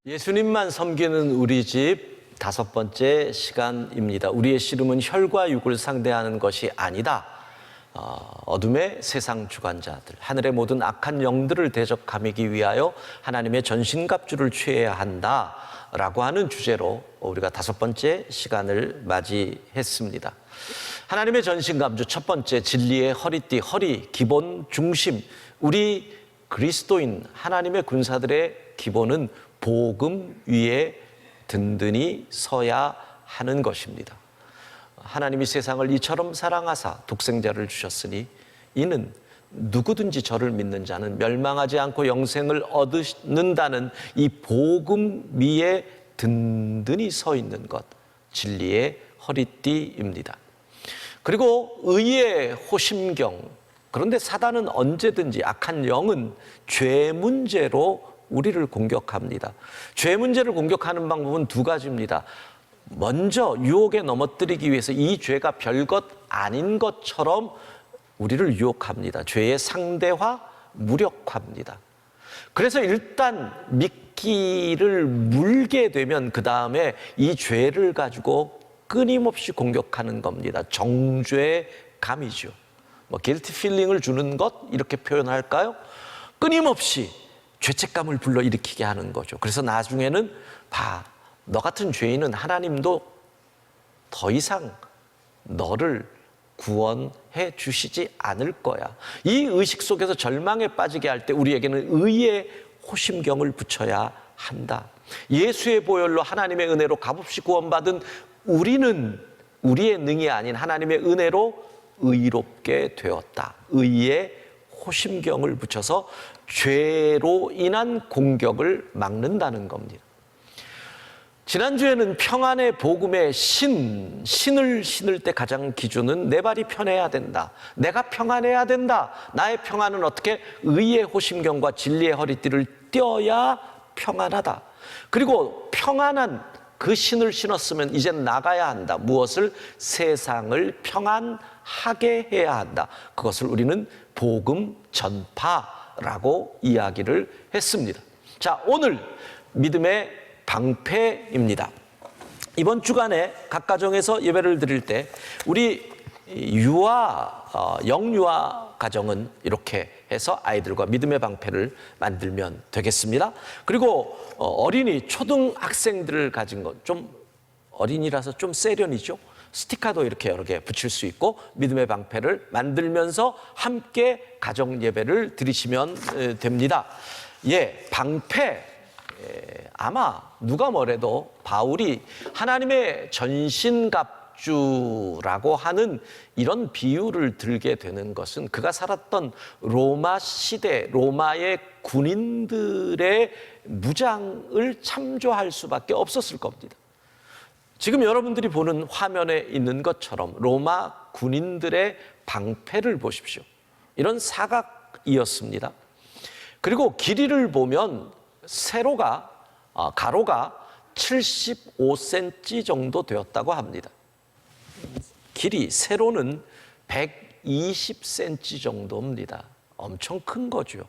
예수님만 섬기는 우리 집 5번째 시간입니다. 우리의 씨름은 혈과 육을 상대하는 것이 아니다. 어둠의 세상 주관자들, 하늘의 모든 악한 영들을 대적하기 위하여 하나님의 전신갑주를 취해야 한다라고 하는 주제로 우리가 5번째 시간을 맞이했습니다. 하나님의 전신갑주 첫 번째, 진리의 허리띠, 허리, 기본, 중심. 우리 그리스도인 하나님의 군사들의 기본은 복음 위에 든든히 서야 하는 것입니다. 하나님이 세상을 이처럼 사랑하사 독생자를 주셨으니 이는 누구든지 저를 믿는 자는 멸망하지 않고 영생을 얻는다는 이 복음 위에 든든히 서 있는 것, 진리의 허리띠입니다. 그리고 의의 호심경. 그런데 사단은 언제든지, 악한 영은 죄 문제로 우리를 공격합니다. 죄 문제를 공격하는 방법은 두 가지입니다. 먼저 유혹에 넘어뜨리기 위해서 이 죄가 별것 아닌 것처럼 우리를 유혹합니다. 죄의 상대화, 무력화입니다. 그래서 일단 미끼를 물게 되면 그 다음에 이 죄를 가지고 끊임없이 공격하는 겁니다. 정죄감이죠. guilty feeling을 주는 것, 이렇게 표현할까요? 끊임없이 죄책감을 불러일으키게 하는 거죠. 그래서 나중에는 너 같은 죄인은 하나님도 더 이상 너를 구원해 주시지 않을 거야. 이 의식 속에서 절망에 빠지게 할 때 우리에게는 의의 호심경을 붙여야 한다. 예수의 보혈로 하나님의 은혜로 값없이 구원받은 우리는 우리의 능이 아닌 하나님의 은혜로 의롭게 되었다. 의의 호심경을 붙여서 죄로 인한 공격을 막는다는 겁니다. 지난주에는 평안의 복음의 신을 신을 때 가장 기준은 내 발이 편해야 된다. 내가 평안해야 된다. 나의 평안은 어떻게? 의의 호심경과 진리의 허리띠를 떼어야 평안하다. 그리고 평안한 그 신을 신었으면 이젠 나가야 한다. 무엇을? 세상을 평안하게 해야 한다. 그것을 우리는 복음 전파라고 이야기를 했습니다. 자, 오늘 믿음의 방패입니다. 이번 주간에 각 가정에서 예배를 드릴 때 우리 영유아 가정은 이렇게 해서 아이들과 믿음의 방패를 만들면 되겠습니다. 그리고 어린이, 초등학생들을 가진 것, 좀 어린이라서 좀 세련이죠. 스티커도 이렇게 여러 개 붙일 수 있고 믿음의 방패를 만들면서 함께 가정 예배를 드리시면 됩니다. 방패. 아마 누가 뭐래도 바울이 하나님의 전신갑주라고 하는 이런 비유를 들게 되는 것은 그가 살았던 로마 시대, 로마의 군인들의 무장을 참조할 수밖에 없었을 겁니다. 지금 여러분들이 보는 화면에 있는 것처럼 로마 군인들의 방패를 보십시오. 이런 사각이었습니다. 그리고 길이를 보면 가로가 75cm 정도 되었다고 합니다. 세로는 120cm 정도입니다. 엄청 큰 거죠.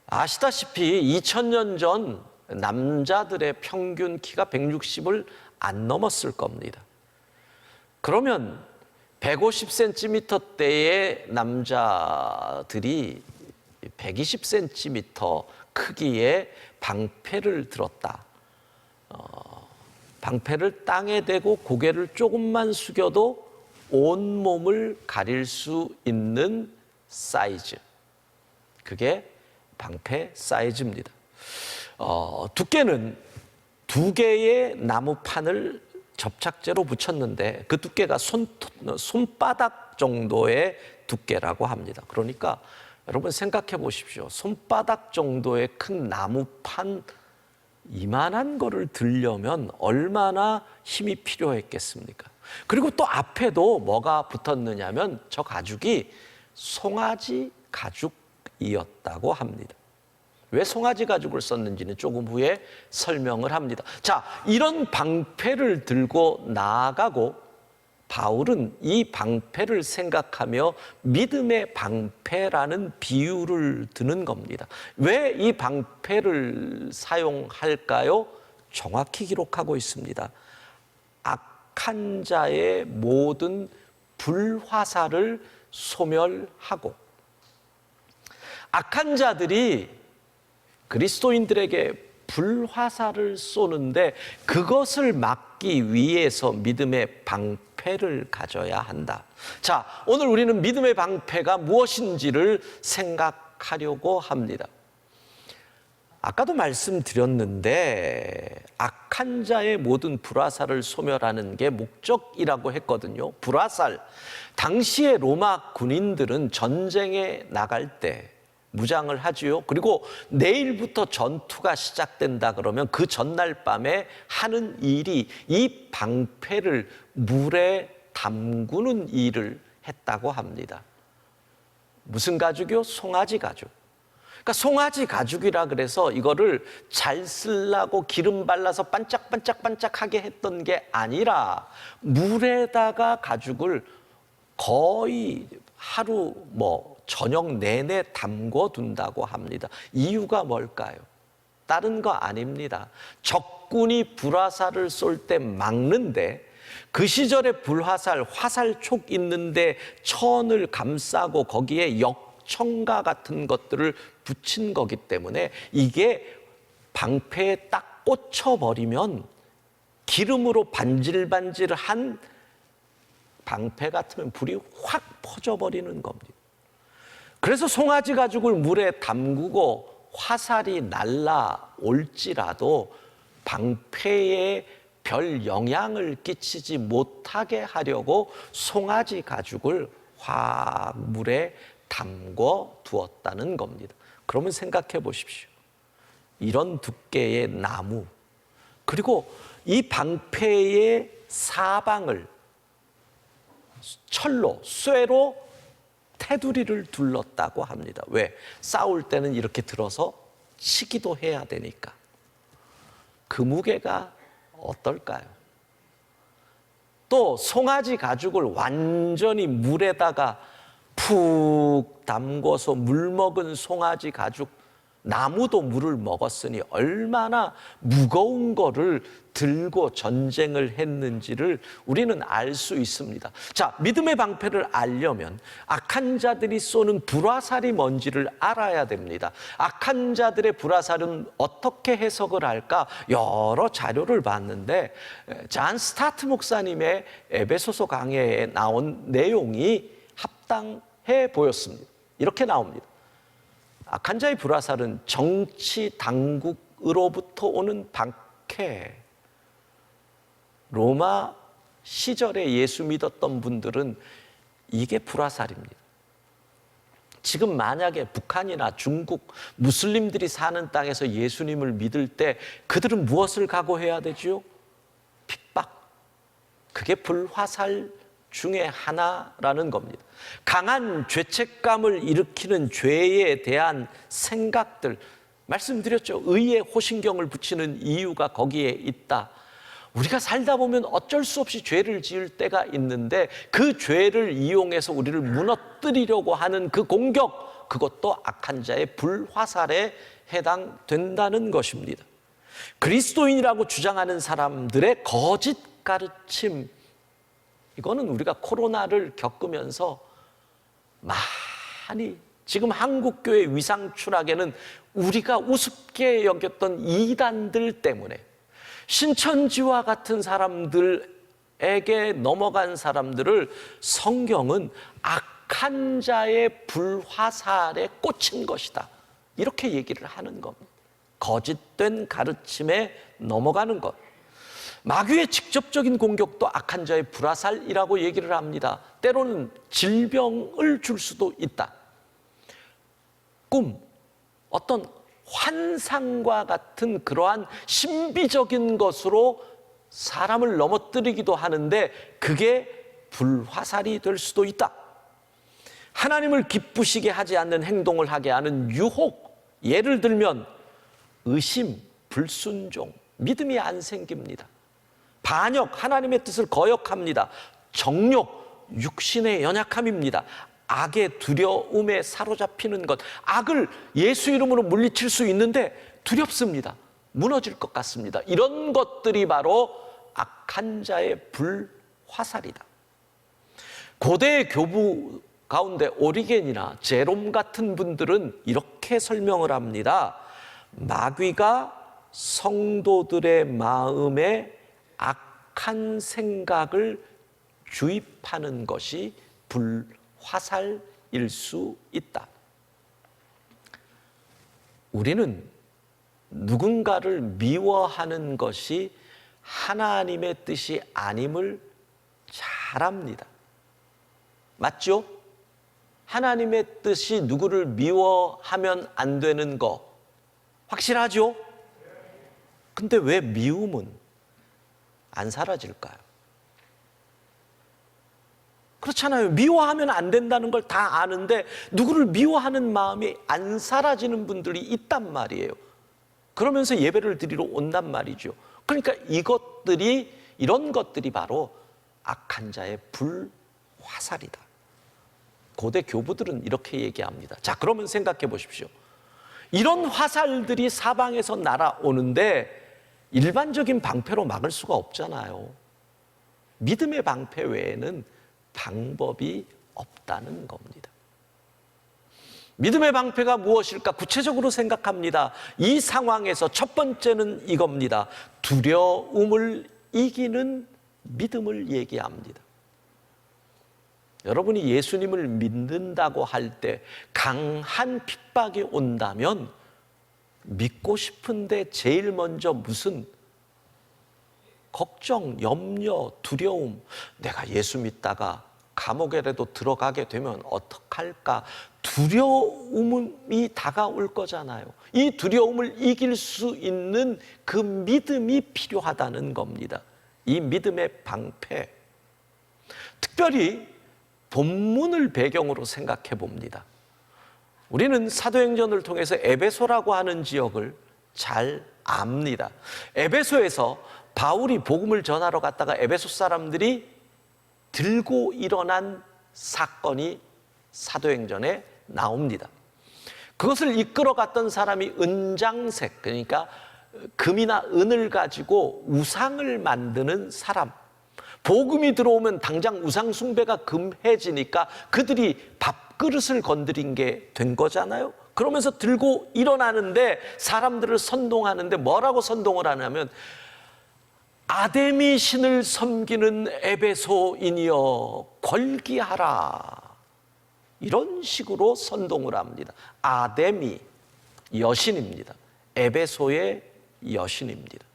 아시다시피 2000년 전 남자들의 평균 키가 160을 안 넘었을 겁니다. 그러면 150cm대의 남자들이 120cm 크기의 방패를 들었다. 방패를 땅에 대고 고개를 조금만 숙여도 온몸을 가릴 수 있는 사이즈. 그게 방패 사이즈입니다. 두께는 2개의 나무판을 접착제로 붙였는데 그 두께가 손바닥 정도의 두께라고 합니다. 그러니까 여러분 생각해 보십시오. 손바닥 정도의 큰 나무판 이만한 거를 들려면 얼마나 힘이 필요했겠습니까? 그리고 또 앞에도 뭐가 붙었느냐면 저 가죽이 송아지 가죽이었다고 합니다. 왜 송아지 가죽을 썼는지는 조금 후에 설명을 합니다. 자, 이런 방패를 들고 나아가고 바울은 이 방패를 생각하며 믿음의 방패라는 비유를 드는 겁니다. 왜 이 방패를 사용할까요? 정확히 기록하고 있습니다. 악한 자의 모든 불화살을 소멸하고, 악한 자들이 그리스도인들에게 불화살을 쏘는데 그것을 막기 위해서 믿음의 방패를 가져야 한다. 자, 오늘 우리는 믿음의 방패가 무엇인지를 생각하려고 합니다. 아까도 말씀드렸는데 악한 자의 모든 불화살을 소멸하는 게 목적이라고 했거든요. 불화살. 당시의 로마 군인들은 전쟁에 나갈 때 무장을 하지요. 그리고 내일부터 전투가 시작된다 그러면 그 전날 밤에 하는 일이 이 방패를 물에 담그는 일을 했다고 합니다. 무슨 가죽이요? 송아지 가죽. 그러니까 송아지 가죽이라 그래서 이거를 잘 쓰려고 기름 발라서 반짝반짝반짝하게 했던 게 아니라 물에다가 가죽을 거의 하루 저녁 내내 담궈 둔다고 합니다. 이유가 뭘까요? 다른 거 아닙니다. 적군이 불화살을 쏠 때 막는데 그 시절에 불화살, 화살촉 있는데 천을 감싸고 거기에 역청가 같은 것들을 붙인 거기 때문에 이게 방패에 딱 꽂혀버리면 기름으로 반질반질한 방패 같으면 불이 확 퍼져버리는 겁니다. 그래서 송아지 가죽을 물에 담그고 화살이 날아올지라도 방패에 별 영향을 끼치지 못하게 하려고 송아지 가죽을 화물에 담궈 두었다는 겁니다. 그러면 생각해 보십시오. 이런 두께의 나무, 그리고 이 방패의 사방을 철로, 쇠로 테두리를 둘렀다고 합니다. 왜? 싸울 때는 이렇게 들어서 치기도 해야 되니까. 그 무게가 어떨까요? 또 송아지 가죽을 완전히 물에다가 푹 담궈서 물 먹은 송아지 가죽, 나무도 물을 먹었으니 얼마나 무거운 거를 들고 전쟁을 했는지를 우리는 알 수 있습니다. 자, 믿음의 방패를 알려면 악한 자들이 쏘는 불화살이 뭔지를 알아야 됩니다. 악한 자들의 불화살은 어떻게 해석을 할까? 여러 자료를 봤는데 잔 스타트 목사님의 에베소서 강해에 나온 내용이 합당해 보였습니다. 이렇게 나옵니다. 악한 자의 불화살은 정치 당국으로부터 오는 박해. 로마 시절에 예수 믿었던 분들은 이게 불화살입니다. 지금 만약에 북한이나 중국 무슬림들이 사는 땅에서 예수님을 믿을 때 그들은 무엇을 각오해야 되지요? 핍박. 그게 불화살 중에 하나라는 겁니다. 강한 죄책감을 일으키는 죄에 대한 생각들, 말씀드렸죠. 의에 호신경을 붙이는 이유가 거기에 있다. 우리가 살다 보면 어쩔 수 없이 죄를 지을 때가 있는데 그 죄를 이용해서 우리를 무너뜨리려고 하는 그 공격, 그것도 악한 자의 불화살에 해당된다는 것입니다. 그리스도인이라고 주장하는 사람들의 거짓 가르침, 이거는 우리가 코로나를 겪으면서 많이, 지금 한국교회 위상 추락에는 우리가 우습게 여겼던 이단들 때문에 신천지와 같은 사람들에게 넘어간 사람들을 성경은 악한 자의 불화살에 꽂힌 것이다, 이렇게 얘기를 하는 겁니다. 거짓된 가르침에 넘어가는 것. 마귀의 직접적인 공격도 악한 자의 불화살이라고 얘기를 합니다. 때로는 질병을 줄 수도 있다. 꿈, 어떤 환상과 같은 그러한 신비적인 것으로 사람을 넘어뜨리기도 하는데 그게 불화살이 될 수도 있다. 하나님을 기쁘시게 하지 않는 행동을 하게 하는 유혹, 예를 들면 의심, 불순종, 믿음이 안 생깁니다. 반역, 하나님의 뜻을 거역합니다. 정욕, 육신의 연약함입니다. 악의 두려움에 사로잡히는 것. 악을 예수 이름으로 물리칠 수 있는데 두렵습니다. 무너질 것 같습니다. 이런 것들이 바로 악한 자의 불화살이다. 고대 교부 가운데 오리겐이나 제롬 같은 분들은 이렇게 설명을 합니다. 마귀가 성도들의 마음에 악한 생각을 주입하는 것이 불화살일 수 있다. 우리는 누군가를 미워하는 것이 하나님의 뜻이 아님을 잘 압니다. 맞죠? 하나님의 뜻이 누구를 미워하면 안 되는 거 확실하죠? 근데 왜 미움은 안 사라질까요? 그렇잖아요. 미워하면 안 된다는 걸 다 아는데 누구를 미워하는 마음이 안 사라지는 분들이 있단 말이에요. 그러면서 예배를 드리러 온단 말이죠. 그러니까 이런 것들이 바로 악한 자의 불화살이다. 고대 교부들은 이렇게 얘기합니다. 자, 그러면 생각해 보십시오. 이런 화살들이 사방에서 날아오는데 일반적인 방패로 막을 수가 없잖아요. 믿음의 방패 외에는 방법이 없다는 겁니다. 믿음의 방패가 무엇일까? 구체적으로 생각합니다. 이 상황에서 첫 번째는 이겁니다. 두려움을 이기는 믿음을 얘기합니다. 여러분이 예수님을 믿는다고 할 때 강한 핍박이 온다면 믿고 싶은데 제일 먼저 무슨 걱정, 염려, 두려움, 내가 예수 믿다가 감옥에라도 들어가게 되면 어떡할까? 두려움이 다가올 거잖아요. 이 두려움을 이길 수 있는 그 믿음이 필요하다는 겁니다. 이 믿음의 방패. 특별히 본문을 배경으로 생각해 봅니다. 우리는 사도행전을 통해서 에베소라고 하는 지역을 잘 압니다. 에베소에서 바울이 복음을 전하러 갔다가 에베소 사람들이 들고 일어난 사건이 사도행전에 나옵니다. 그것을 이끌어갔던 사람이 은장색, 그러니까 금이나 은을 가지고 우상을 만드는 사람. 복음이 들어오면 당장 우상 숭배가 금해지니까 그들이 밥그릇을 건드린 게 된 거잖아요. 그러면서 들고 일어나는데 사람들을 선동하는데 뭐라고 선동을 하냐면 아데미 신을 섬기는 에베소인이여 걸기하라, 이런 식으로 선동을 합니다. 아데미 여신입니다. 에베소의 여신입니다.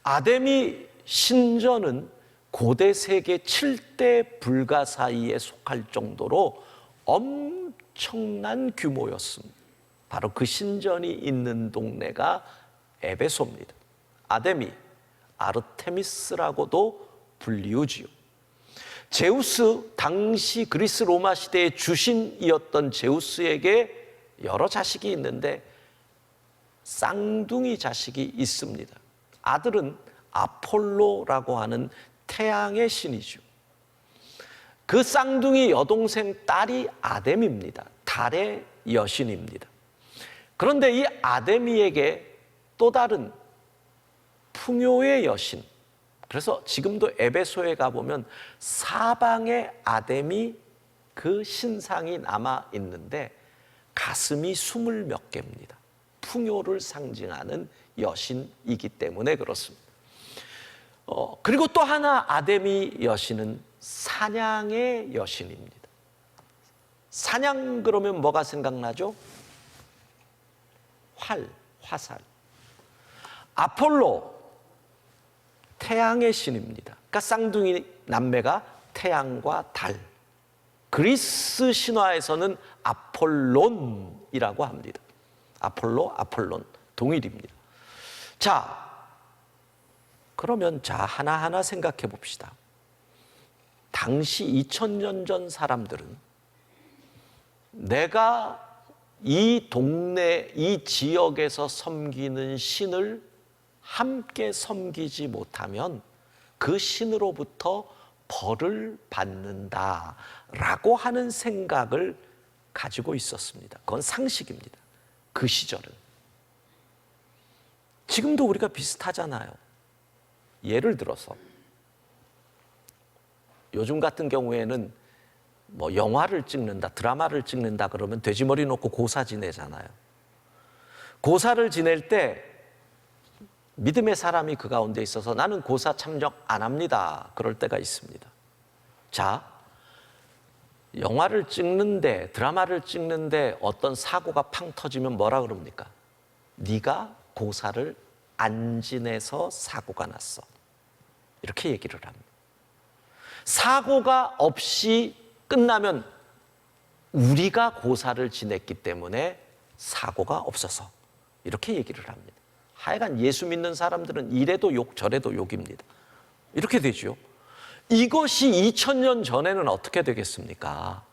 아데미 신전은 고대 세계 7대 불가 사이에 속할 정도로 엄청난 규모였습니다. 바로 그 신전이 있는 동네가 에베소입니다. 아데미, 아르테미스라고도 불리우지요. 제우스, 당시 그리스 로마 시대의 주신이었던 제우스에게 여러 자식이 있는데 쌍둥이 자식이 있습니다. 아들은 아폴로라고 하는 태양의 신이죠. 그 쌍둥이 여동생 딸이 아데미입니다. 달의 여신입니다. 그런데 이 아데미에게 또 다른 풍요의 여신, 그래서 지금도 에베소에 가보면 사방에 아데미 그 신상이 남아 있는데 가슴이 20몇 개입니다. 풍요를 상징하는 여신이기 때문에 그렇습니다. 그리고 또 하나 아데미 여신은 사냥의 여신입니다. 사냥 그러면 뭐가 생각나죠? 활, 화살. 아폴로, 태양의 신입니다. 그러니까 쌍둥이 남매가 태양과 달. 그리스 신화에서는 아폴론이라고 합니다. 아폴로, 아폴론 동일입니다. 자, 그러면 하나하나 생각해 봅시다. 당시 2000년 전 사람들은 내가 이 동네, 이 지역에서 섬기는 신을 함께 섬기지 못하면 그 신으로부터 벌을 받는다라고 하는 생각을 가지고 있었습니다. 그건 상식입니다. 그 시절은. 지금도 우리가 비슷하잖아요. 예를 들어서 요즘 같은 경우에는 뭐 영화를 찍는다, 드라마를 찍는다 그러면 돼지머리 놓고 고사 지내잖아요. 고사를 지낼 때 믿음의 사람이 그 가운데 있어서 나는 고사 참석 안 합니다. 그럴 때가 있습니다. 자, 영화를 찍는데, 드라마를 찍는데 어떤 사고가 팡 터지면 뭐라 그럽니까? 네가 고사를 안 지내서 사고가 났어. 이렇게 얘기를 합니다. 사고가 없이 끝나면 우리가 고사를 지냈기 때문에 사고가 없어서 이렇게 얘기를 합니다. 하여간 예수 믿는 사람들은 이래도 욕 저래도 욕입니다. 이렇게 되죠. 이것이 2000년 전에는 어떻게 되겠습니까?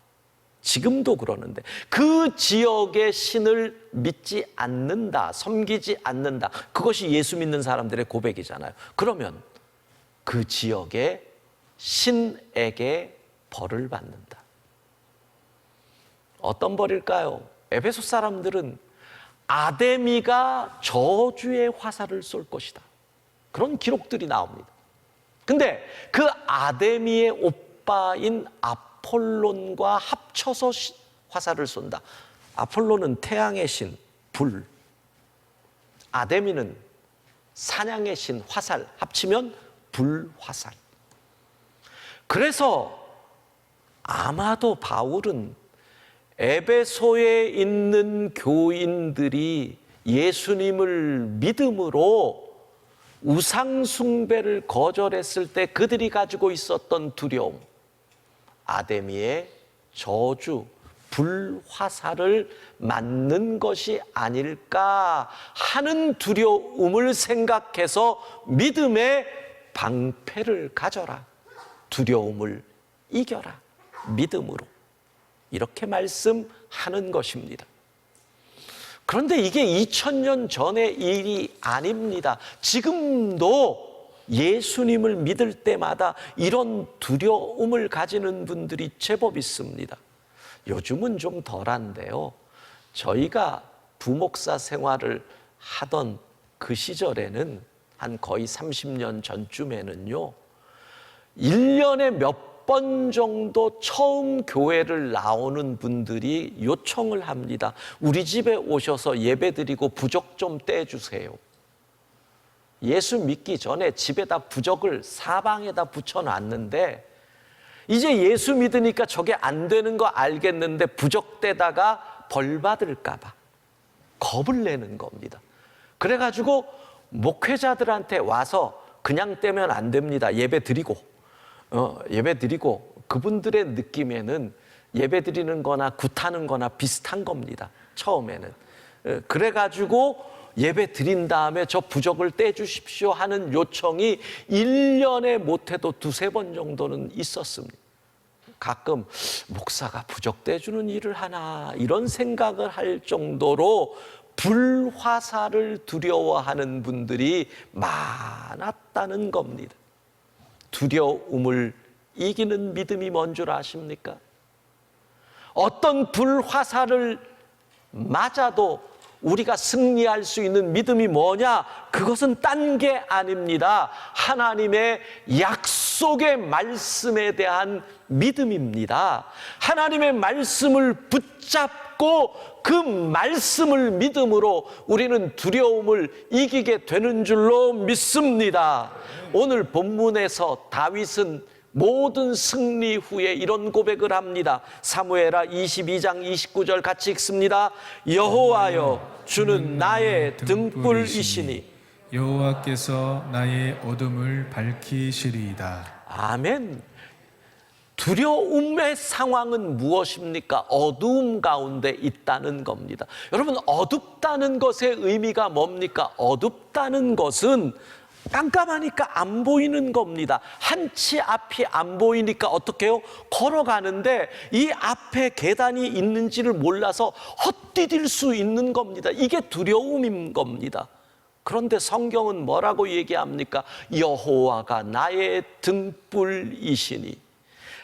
지금도 그러는데 그 지역의 신을 믿지 않는다, 섬기지 않는다. 그것이 예수 믿는 사람들의 고백이잖아요. 그러면 그 지역의 신에게 벌을 받는다. 어떤 벌일까요? 에베소 사람들은 아데미가 저주의 화살을 쏠 것이다. 그런 기록들이 나옵니다. 근데 그 아데미의 오빠인 아폴론과 합쳐서 화살을 쏜다. 아폴론은 태양의 신, 불. 아데미는 사냥의 신, 화살. 합치면 불화살. 그래서 아마도 바울은 에베소에 있는 교인들이 예수님을 믿음으로 우상숭배를 거절했을 때 그들이 가지고 있었던 두려움, 아데미의 저주, 불화살을 맞는 것이 아닐까 하는 두려움을 생각해서 믿음의 방패를 가져라. 두려움을 이겨라. 믿음으로. 이렇게 말씀하는 것입니다. 그런데 이게 2000년 전의 일이 아닙니다. 지금도 예수님을 믿을 때마다 이런 두려움을 가지는 분들이 제법 있습니다. 요즘은 좀 덜한데요. 저희가 부목사 생활을 하던 그 시절에는 한 거의 30년 전쯤에는요. 1년에 몇 번 정도 처음 교회를 나오는 분들이 요청을 합니다. 우리 집에 오셔서 예배드리고 부적 좀 떼주세요. 예수 믿기 전에 집에다 부적을 사방에다 붙여놨는데 이제 예수 믿으니까 저게 안 되는 거 알겠는데 부적 떼다가 벌 받을까 봐 겁을 내는 겁니다. 그래가지고 목회자들한테 와서 그냥 떼면 안 됩니다. 예배 드리고 그분들의 느낌에는 예배 드리는 거나 굿하는 거나 비슷한 겁니다. 처음에는. 그래가지고 예배 드린 다음에 저 부적을 떼주십시오 하는 요청이 1년에 못해도 2-3번 정도는 있었습니다. 가끔 목사가 부적 떼주는 일을 하나 이런 생각을 할 정도로 불화살을 두려워하는 분들이 많았다는 겁니다. 두려움을 이기는 믿음이 뭔 줄 아십니까? 어떤 불화살을 맞아도 우리가 승리할 수 있는 믿음이 뭐냐? 그것은 딴 게 아닙니다. 하나님의 약속의 말씀에 대한 믿음입니다. 하나님의 말씀을 붙잡고 그 말씀을 믿음으로 우리는 두려움을 이기게 되는 줄로 믿습니다. 오늘 본문에서 다윗은 모든 승리 후에 이런 고백을 합니다. 사무엘하 22장 29절 같이 읽습니다. 여호와여 주는 나의 등불이시니 여호와께서 나의 어둠을 밝히시리이다. 아멘. 두려움의 상황은 무엇입니까? 어두움 가운데 있다는 겁니다. 여러분, 어둡다는 것의 의미가 뭡니까? 어둡다는 것은 깜깜하니까 안 보이는 겁니다. 한치 앞이 안 보이니까 어떻게 해요? 걸어가는데 이 앞에 계단이 있는지를 몰라서 헛디딜 수 있는 겁니다. 이게 두려움인 겁니다. 그런데 성경은 뭐라고 얘기합니까? 여호와가 나의 등불이시니.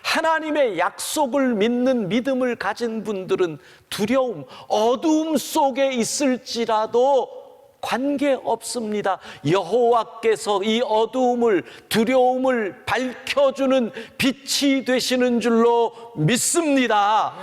하나님의 약속을 믿는 믿음을 가진 분들은 두려움, 어두움 속에 있을지라도 관계없습니다. 여호와께서 이 어두움을, 두려움을 밝혀주는 빛이 되시는 줄로 믿습니다.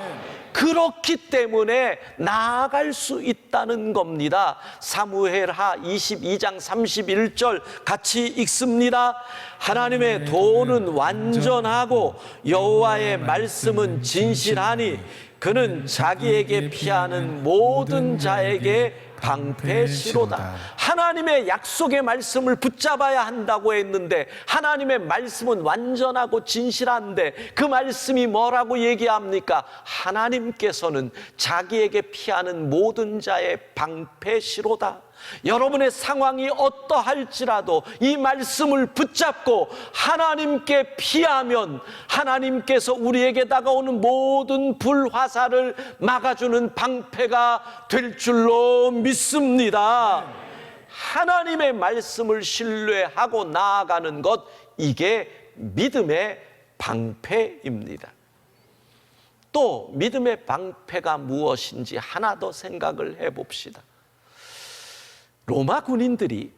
그렇기 때문에 나아갈 수 있다는 겁니다. 사무엘하 22장 31절 같이 읽습니다. 하나님의 도는 완전하고 여호와의 말씀은 진실하니 그는 자기에게 피하는 모든 자에게 방패시로다. 하나님의 약속의 말씀을 붙잡아야 한다고 했는데 하나님의 말씀은 완전하고 진실한데 그 말씀이 뭐라고 얘기합니까? 하나님께서는 자기에게 피하는 모든 자의 방패시로다. 여러분의 상황이 어떠할지라도 이 말씀을 붙잡고 하나님께 피하면 하나님께서 우리에게 다가오는 모든 불화살을 막아주는 방패가 될 줄로 믿습니다. 하나님의 말씀을 신뢰하고 나아가는 것, 이게 믿음의 방패입니다. 또 믿음의 방패가 무엇인지 하나 더 생각을 해봅시다. 로마 군인들이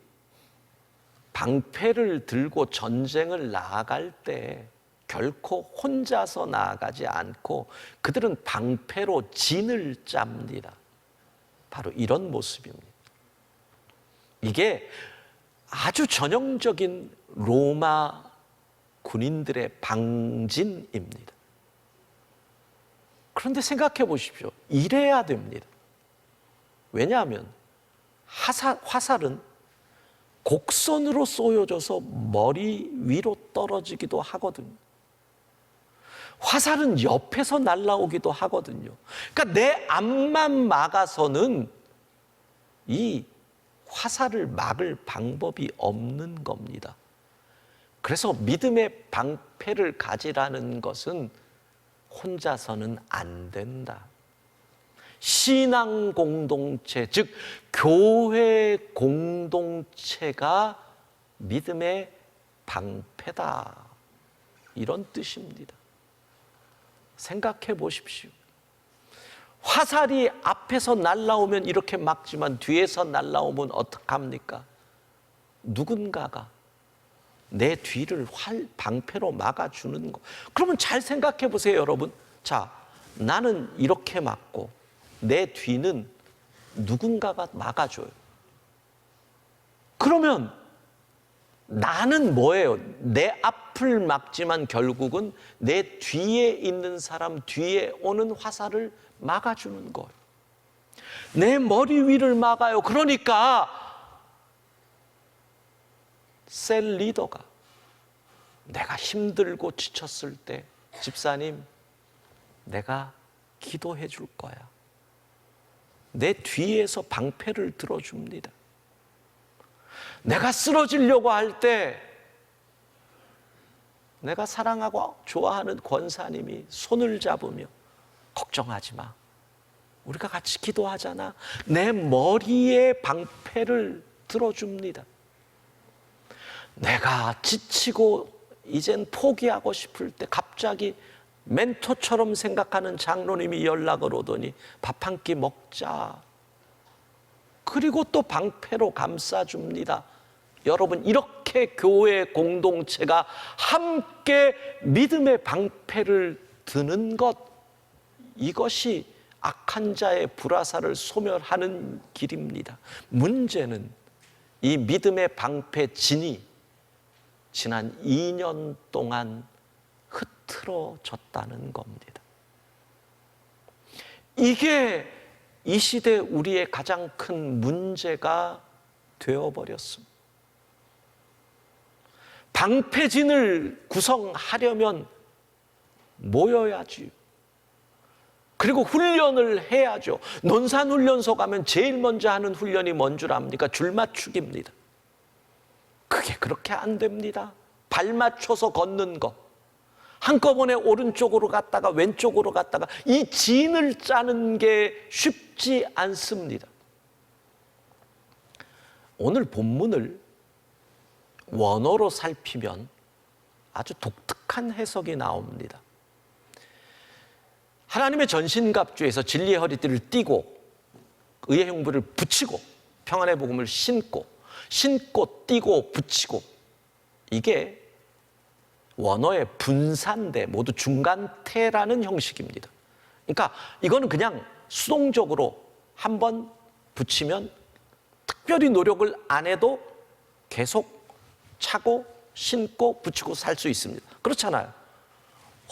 방패를 들고 전쟁을 나아갈 때 결코 혼자서 나아가지 않고 그들은 방패로 진을 짭니다. 바로 이런 모습입니다. 이게 아주 전형적인 로마 군인들의 방진입니다. 그런데 생각해 보십시오. 이래야 됩니다. 왜냐하면 화살은 곡선으로 쏘여져서 머리 위로 떨어지기도 하거든요. 화살은 옆에서 날아오기도 하거든요. 그러니까 내 앞만 막아서는 이 화살을 막을 방법이 없는 겁니다. 그래서 믿음의 방패를 가지라는 것은 혼자서는 안 된다. 신앙 공동체, 즉 교회 공동체가 믿음의 방패다, 이런 뜻입니다. 생각해 보십시오. 화살이 앞에서 날아오면 이렇게 막지만 뒤에서 날아오면 어떡합니까? 누군가가 내 뒤를 방패로 막아주는 거. 그러면 잘 생각해 보세요, 여러분. 자, 나는 이렇게 막고 내 뒤는 누군가가 막아줘요. 그러면 나는 뭐예요? 내 앞을 막지만 결국은 내 뒤에 있는 사람, 뒤에 오는 화살을 막아주는 거예요. 내 머리 위를 막아요. 그러니까 셀 리더가 내가 힘들고 지쳤을 때, 집사님, 내가 기도해 줄 거야. 내 뒤에서 방패를 들어줍니다. 내가 쓰러지려고 할 때 내가 사랑하고 좋아하는 권사님이 손을 잡으며 걱정하지 마, 우리가 같이 기도하잖아. 내 머리에 방패를 들어줍니다. 내가 지치고 이젠 포기하고 싶을 때 갑자기 멘토처럼 생각하는 장로님이 연락을 오더니 밥 한 끼 먹자. 그리고 또 방패로 감싸줍니다. 여러분, 이렇게 교회 공동체가 함께 믿음의 방패를 드는 것, 이것이 악한 자의 불화살을 소멸하는 길입니다. 문제는 이 믿음의 방패 진이 지난 2년 동안 흐트러졌다는 겁니다. 이게 이 시대 우리의 가장 큰 문제가 되어버렸습니다. 방패진을 구성하려면 모여야지. 그리고 훈련을 해야죠. 논산훈련소 가면 제일 먼저 하는 훈련이 뭔 줄 압니까? 줄맞추기입니다. 그게 그렇게 안 됩니다. 발 맞춰서 걷는 거, 한꺼번에 오른쪽으로 갔다가 왼쪽으로 갔다가, 이 진을 짜는 게 쉽지 않습니다. 오늘 본문을 원어로 살피면 아주 독특한 해석이 나옵니다. 하나님의 전신갑주에서 진리의 허리띠를 띠고 의의 형부를 붙이고 평안의 복음을 신고 띠고 붙이고, 이게 원어의 분산대 모두 중간태라는 형식입니다. 그러니까 이거는 그냥 수동적으로 한번 붙이면 특별히 노력을 안 해도 계속 차고 신고 붙이고 살 수 있습니다. 그렇잖아요.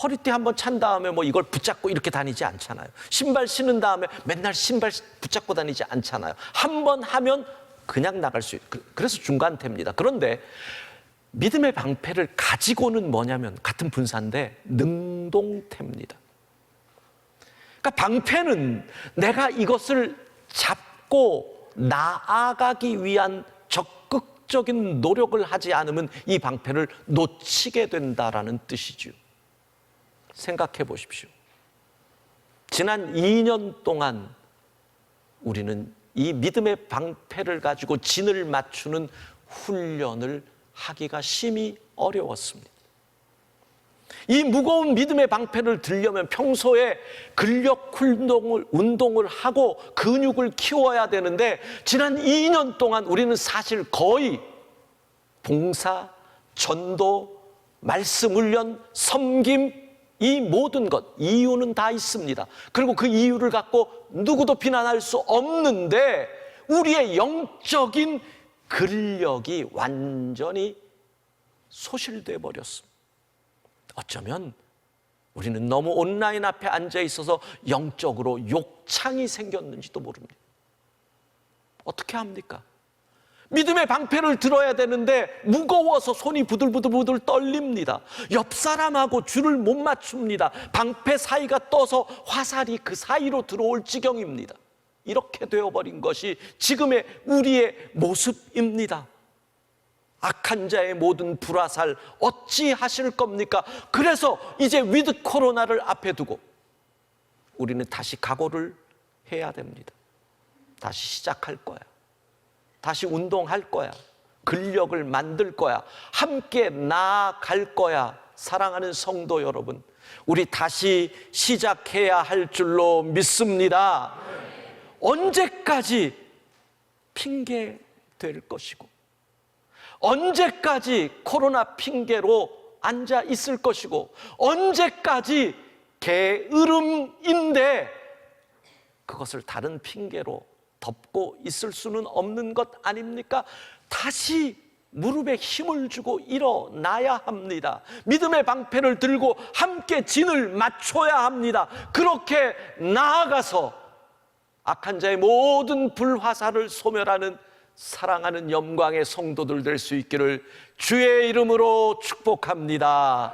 허리띠 한번 찬 다음에 뭐 이걸 붙잡고 이렇게 다니지 않잖아요. 신발 신은 다음에 맨날 신발 붙잡고 다니지 않잖아요. 한번 하면 그냥 나갈 수 있어요. 그래서 중간태입니다. 그런데 믿음의 방패를 가지고는 뭐냐면 같은 분사인데 능동태입니다. 그러니까 방패는 내가 이것을 잡고 나아가기 위한 적극적인 노력을 하지 않으면 이 방패를 놓치게 된다라는 뜻이죠. 생각해 보십시오. 지난 2년 동안 우리는 이 믿음의 방패를 가지고 진을 맞추는 훈련을 하기가 심히 어려웠습니다. 이 무거운 믿음의 방패를 들려면 평소에 근력 운동을 하고 근육을 키워야 되는데 지난 2년 동안 우리는 사실 거의 봉사, 전도, 말씀 훈련, 섬김, 이 모든 것, 이유는 다 있습니다. 그리고 그 이유를 갖고 누구도 비난할 수 없는데 우리의 영적인 근력이 완전히 소실돼 버렸습니다. 어쩌면 우리는 너무 온라인 앞에 앉아 있어서 영적으로 욕창이 생겼는지도 모릅니다. 어떻게 합니까? 믿음의 방패를 들어야 되는데 무거워서 손이 부들부들 떨립니다. 옆 사람하고 줄을 못 맞춥니다. 방패 사이가 떠서 화살이 그 사이로 들어올 지경입니다. 이렇게 되어버린 것이 지금의 우리의 모습입니다. 악한 자의 모든 불화살 어찌 하실 겁니까? 그래서 이제 위드 코로나를 앞에 두고 우리는 다시 각오를 해야 됩니다. 다시 시작할 거야. 다시 운동할 거야. 근력을 만들 거야. 함께 나아갈 거야. 사랑하는 성도 여러분, 우리 다시 시작해야 할 줄로 믿습니다. 언제까지 핑계 될 것이고, 언제까지 코로나 핑계로 앉아 있을 것이고, 언제까지 게으름인데 그것을 다른 핑계로 덮고 있을 수는 없는 것 아닙니까? 다시 무릎에 힘을 주고 일어나야 합니다. 믿음의 방패를 들고 함께 진을 맞춰야 합니다. 그렇게 나아가서 악한 자의 모든 불화살을 소멸하는 사랑하는 영광의 성도들 될 수 있기를 주의 이름으로 축복합니다.